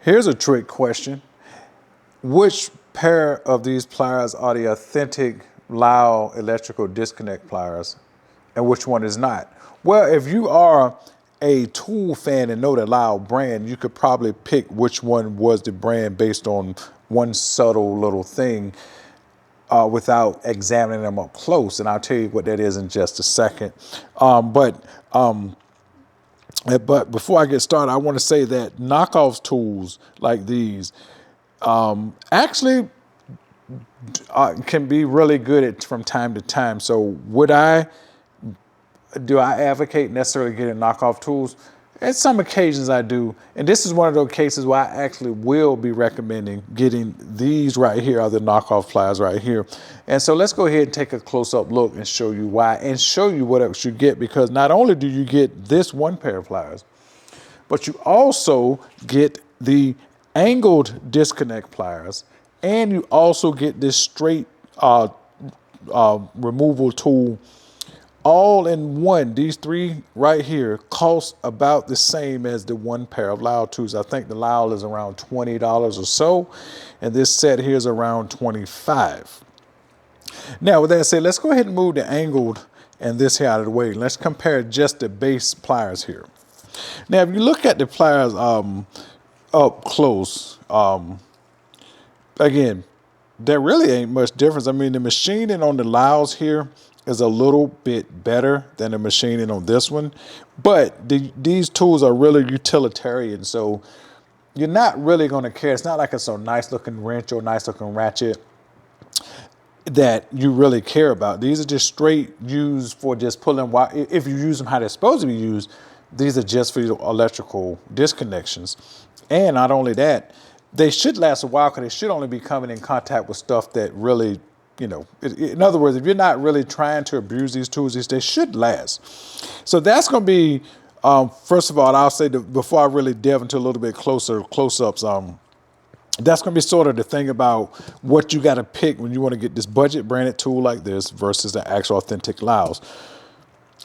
Here's a trick question. Which pair of these pliers are the authentic Lisle electrical disconnect pliers and which one is not? Well, if you are a tool fan and know the Lisle brand, you could probably pick which one was the brand based on one subtle little thing without examining them up close. And I'll tell you what that is in just a second. But before I get started, I want to say that knockoff tools like these actually can be really good from time to time. So do I advocate necessarily getting knockoff tools? At some occasions I do. And this is one of those cases where I actually will be recommending getting these right here, are the knockoff pliers right here. And so let's go ahead and take a close-up look and show you why, and show you what else you get, because not only do you get this one pair of pliers, but you also get the angled disconnect pliers, and you also get this straight removal tool all in one. These three right here cost about the same as the one pair of Lisle tools. I think the Lisle is around $20 or so, and this set here is around $25. Now, with that said, let's go ahead and move the angled and this here out of the way. Let's compare just the base pliers here. Now, if you look at the pliers up close, again, there really ain't much difference. I mean, the machining on the Lisles here is a little bit better than the machining on this one, but these tools are really utilitarian, so you're not really going to care. It's not like it's a nice looking wrench or nice looking ratchet that you really care about. These are just straight used for just pulling wire. If you use them how they're supposed to be used, these are just for your electrical disconnections. And not only that, they should last a while because they should only be coming in contact with stuff that really, you know, in other words, if you're not really trying to abuse these tools, they should last. So that's going to be, first of all, I'll say that before I really delve into a little bit close-ups, that's going to be sort of the thing about what you got to pick when you want to get this budget branded tool like this versus the actual authentic Lisles.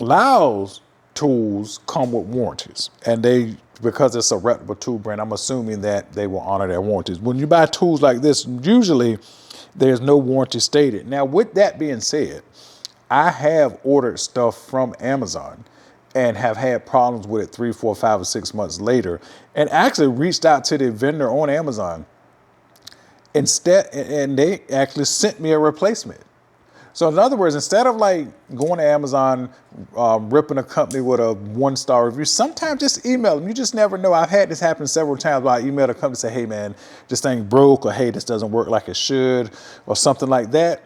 Lisle's tools come with warranties, and because it's a reputable tool brand, I'm assuming that they will honor their warranties. When you buy tools like this, usually there's no warranty stated. Now, with that being said, I have ordered stuff from Amazon and have had problems with it 3, 4, 5, or 6 months later, and actually reached out to the vendor on Amazon and they actually sent me a replacement. So in other words, instead of like going to Amazon, ripping a company with a 1-star review, sometimes just email them. You just never know. I've had this happen several times where I emailed a company and say, hey man, this thing broke, or hey, this doesn't work like it should, or something like that.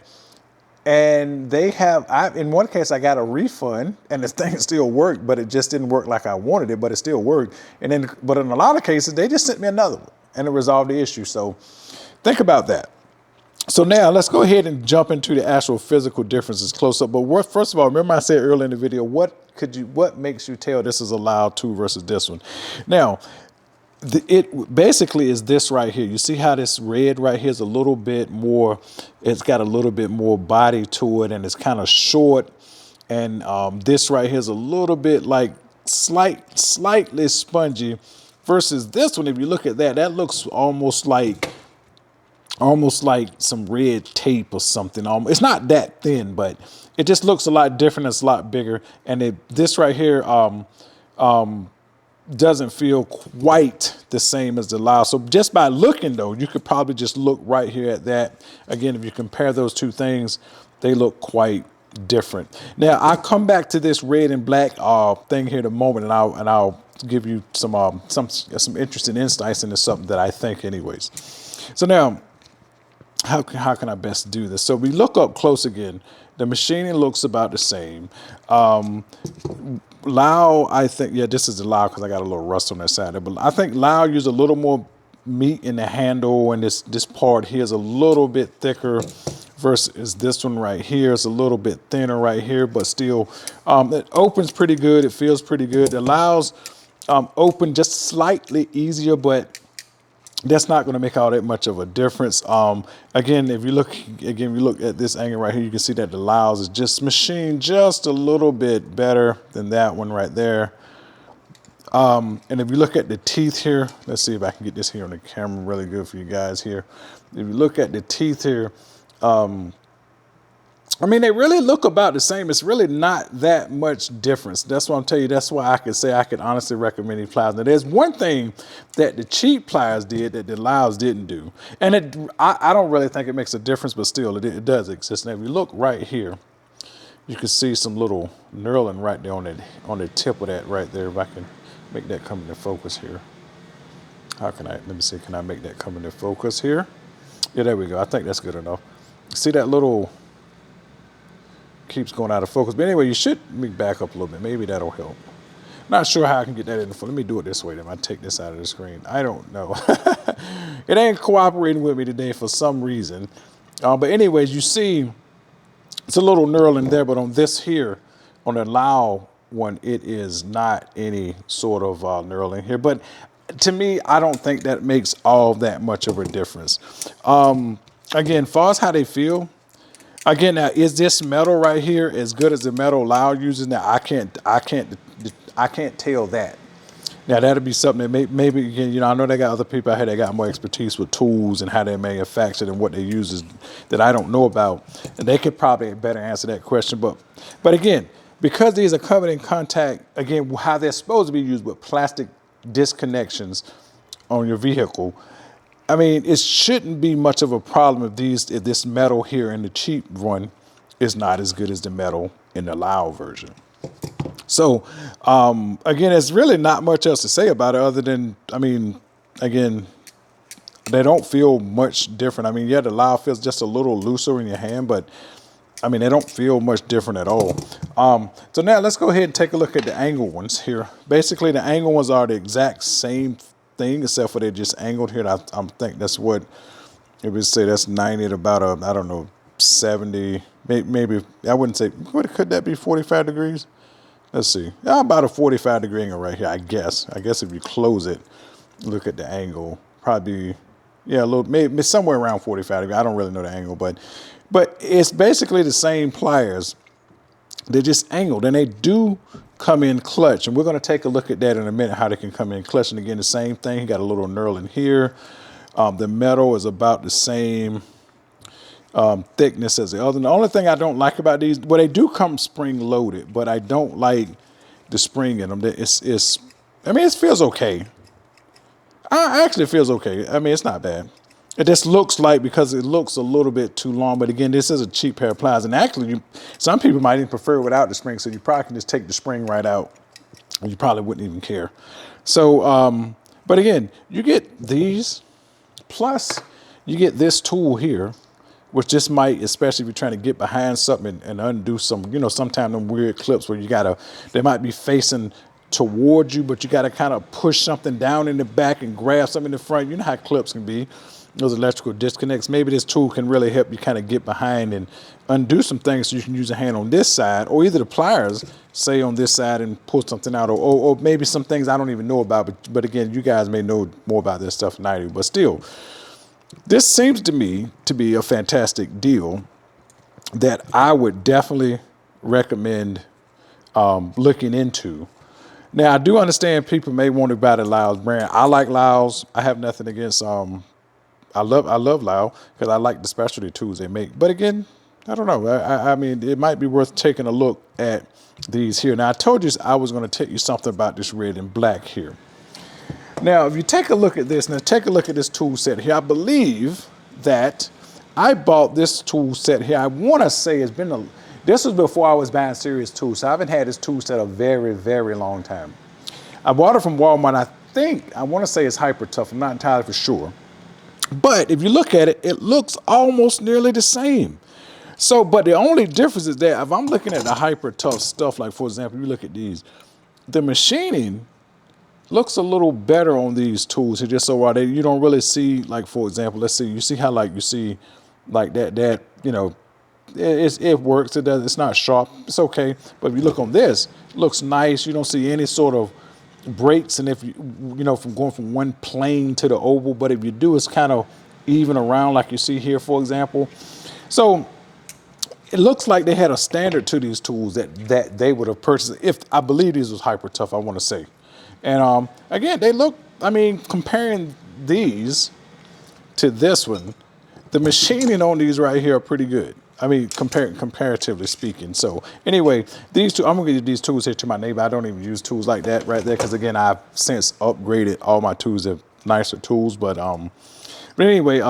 And in one case, I got a refund and the thing still worked, but it just didn't work like I wanted it, but it still worked. But in a lot of cases, they just sent me another one and it resolved the issue. So think about that. So now let's go ahead and jump into the actual physical differences close up. But first of all, remember I said earlier in the video, what makes you tell this is a Lisle tool versus this one? Now, it basically is this right here. You see how this red right here is a little bit more, it's got a little bit more body to it, and it's kind of short. And this right here is a little bit like slightly spongy versus this one. If you look at that, that looks almost like some red tape or something. It's not that thin, but it just looks a lot different. It's a lot bigger. And this right here doesn't feel quite the same as the Lisle. So just by looking though, you could probably just look right here at that. Again, if you compare those two things, they look quite different. Now I'll come back to this red and black thing here in a moment, and I'll give you some interesting insights into something that I think anyways. So now, how can I best do this? So we look up close again. The machining looks about the same. Lisle, I think, yeah, this is the Lisle because I got a little rust on that side there, but I think Lisle used a little more meat in the handle, and this part here is a little bit thicker versus this one right here. It's a little bit thinner right here, but still, it opens pretty good. It feels pretty good. The Lisles open just slightly easier, but that's not going to make all that much of a difference. Again, if you look at this angle right here, you can see that the Lisles is just machined just a little bit better than that one right there. And if you look at the teeth here, let's see if I can get this here on the camera really good for you guys here. If you look at the teeth here, I mean, they really look about the same. It's really not that much difference. That's what I'm telling you. That's why I could say I could honestly recommend these pliers. Now, there's one thing that the cheap pliers did that the Lisles didn't do. And I don't really think it makes a difference, but still, it does exist. Now, if you look right here, you can see some little knurling right there on the tip of that right there. If I can make that come into focus here. Let me see, can I make that come into focus here? Yeah, there we go. I think that's good enough. See that little, keeps going out of focus. But anyway, you should back up a little bit. Maybe that'll help. Not sure how I can get that in the front. Let me do it this way then. I take this out of the screen. I don't know. It ain't cooperating with me today for some reason. But anyways, you see it's a little knurling there, but on this here, on the Lisle one, it is not any sort of knurling here. But to me, I don't think that makes all that much of a difference. Again, far as how they feel, again, now is this metal right here as good as the metal Lisle uses? Now I can't tell that. Now that'll be something that maybe again, you know, I know they got other people out here that got more expertise with tools and how they're manufactured and what they use that I don't know about, and they could probably better answer that question. But again, because these are covered in contact, again, how they're supposed to be used with plastic disconnections on your vehicle, I mean, it shouldn't be much of a problem if this metal here in the cheap one is not as good as the metal in the Lisle version. So, again, there's really not much else to say about it other than, I mean, again, they don't feel much different. I mean, yeah, the Lisle feels just a little looser in your hand, but I mean, they don't feel much different at all. So now let's go ahead and take a look at the angle ones here. Basically, the angle ones are the exact same thing, except for they're just angled here. I think that's what it would say. That's 90 at about I don't know, 70, maybe, I wouldn't say, could that be 45 degrees? Let's see. About a 45 degree angle right here, I guess. I guess if you close it, look at the angle, probably, yeah, a little, maybe somewhere around 45 degrees. I don't really know the angle, but it's basically the same pliers. They're just angled, and they do come in clutch. And we're going to take a look at that in a minute, how they can come in clutch. And again, the same thing. You got a little knurling here. The metal is about the same thickness as the other. And the only thing I don't like about these, well, they do come spring loaded, but I don't like the spring in them. I mean, it feels okay. Actually, it feels okay. I mean, it's not bad. It just looks like, because it looks a little bit too long, but again, this is a cheap pair of pliers, and actually, some people might even prefer it without the spring, so you probably can just take the spring right out, and you probably wouldn't even care. So, but again, you get these, plus you get this tool here, which just might, especially if you're trying to get behind something and undo some, you know, sometimes them weird clips where they might be facing towards you, but you got to kind of push something down in the back and grab something in the front. You know how clips can be, those electrical disconnects. Maybe this tool can really help you kind of get behind and undo some things, so you can use a hand on this side, or either the pliers, say on this side, and pull something out, or maybe some things I don't even know about, but again, you guys may know more about this stuff than I do, but still, this seems to me to be a fantastic deal that I would definitely recommend looking into. Now, I do understand people may want to buy the Lisle brand. I like Lisles. I have nothing against. I love Lisle because I like the specialty tools they make. But again, I don't know. I mean, it might be worth taking a look at these here. Now, I told you I was going to tell you something about this red and black here. Now, if you take a look at this, now take a look at this tool set here. I believe that I bought this tool set here. I want to say this was before I was buying serious tools. So I haven't had this tool set a very, very long time. I bought it from Walmart. I want to say it's Hyper Tough. I'm not entirely for sure. But if you look at it, it looks almost nearly the same. So, but the only difference is that if I'm looking at the Hyper Tough stuff, like for example, you look at these, the machining looks a little better on these tools here, just so you don't really see, like for example, let's see, you see how like you see like that you know, it works, it's not sharp, it's okay. But if you look on this, it looks nice. You don't see any sort of breaks, and if you know, from going from one plane to the oval, but if you do, it's kind of even around like you see here, for example. So it looks like they had a standard to these tools that they would have purchased. If I believe these was Hyper Tough, I want to say. And again, they look, I mean, comparing these to this one, the machining on these right here are pretty good. I mean, comparatively speaking. So anyway, these two, I'm gonna give these tools here to my neighbor. I don't even use tools like that right there, because again, I've since upgraded all my tools to nicer tools. But anyway,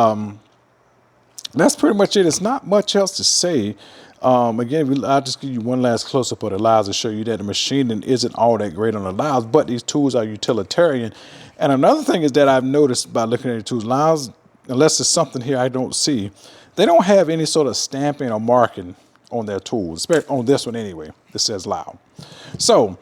that's pretty much it. It's not much else to say. Again, I'll just give you one last close-up of the Lisle to show you that the machining isn't all that great on the Lisle, but these tools are utilitarian. And another thing is that I've noticed by looking at the tools, Lisles, unless there's something here I don't see, they don't have any sort of stamping or marking on their tools, especially on this one anyway. That says Lisle. So,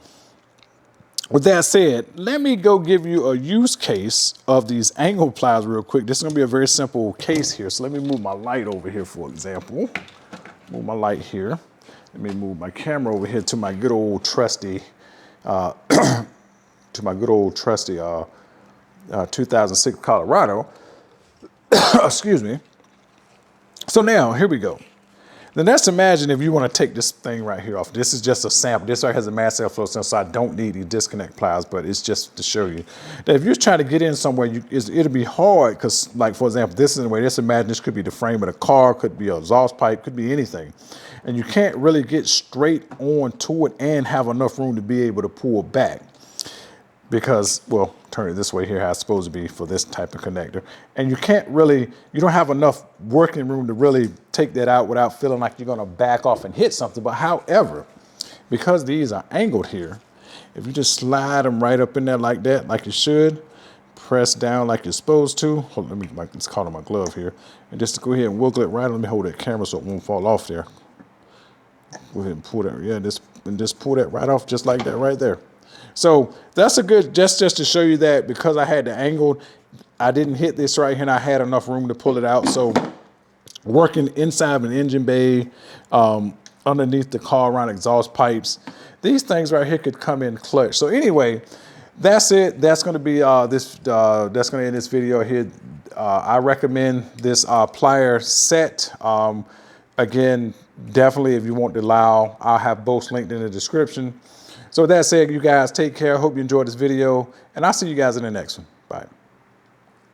with that said, let me go give you a use case of these angle pliers real quick. This is going to be a very simple case here. So let me move my light over here, for example. Move my light here. Let me move my camera over here to my good old trusty, 2006 Colorado. Excuse me. So now, here we go. Then let's imagine if you want to take this thing right here off. This is just a sample. This right has a mass airflow sensor, so I don't need these disconnect pliers, but it's just to show you that if you're trying to get in somewhere, it'll be hard because, like, for example, this is the way. Let's imagine this could be the frame of the car, could be an exhaust pipe, could be anything. And you can't really get straight on to it and have enough room to be able to pull back. Because, well, turn it this way here, how it's supposed to be for this type of connector. And you don't have enough working room to really take that out without feeling like you're gonna back off and hit something. But however, because these are angled here, if you just slide them right up in there like that, like you should, press down like you're supposed to. Hold on, let's call it my glove here. And just to go ahead and wiggle it right, let me hold that camera so it won't fall off there. Go ahead and pull that, yeah, just pull that right off just like that right there. So that's a good, just to show you that because I had the angle, I didn't hit this right here and I had enough room to pull it out. So working inside an engine bay, underneath the car around exhaust pipes, these things right here could come in clutch. So anyway, that's it. That's going to be that's going to end this video here. I recommend this plier set. Again, definitely if you want the Lisle, I'll have both linked in the description. So with that said, you guys take care. Hope you enjoyed this video, and I'll see you guys in the next one. Bye.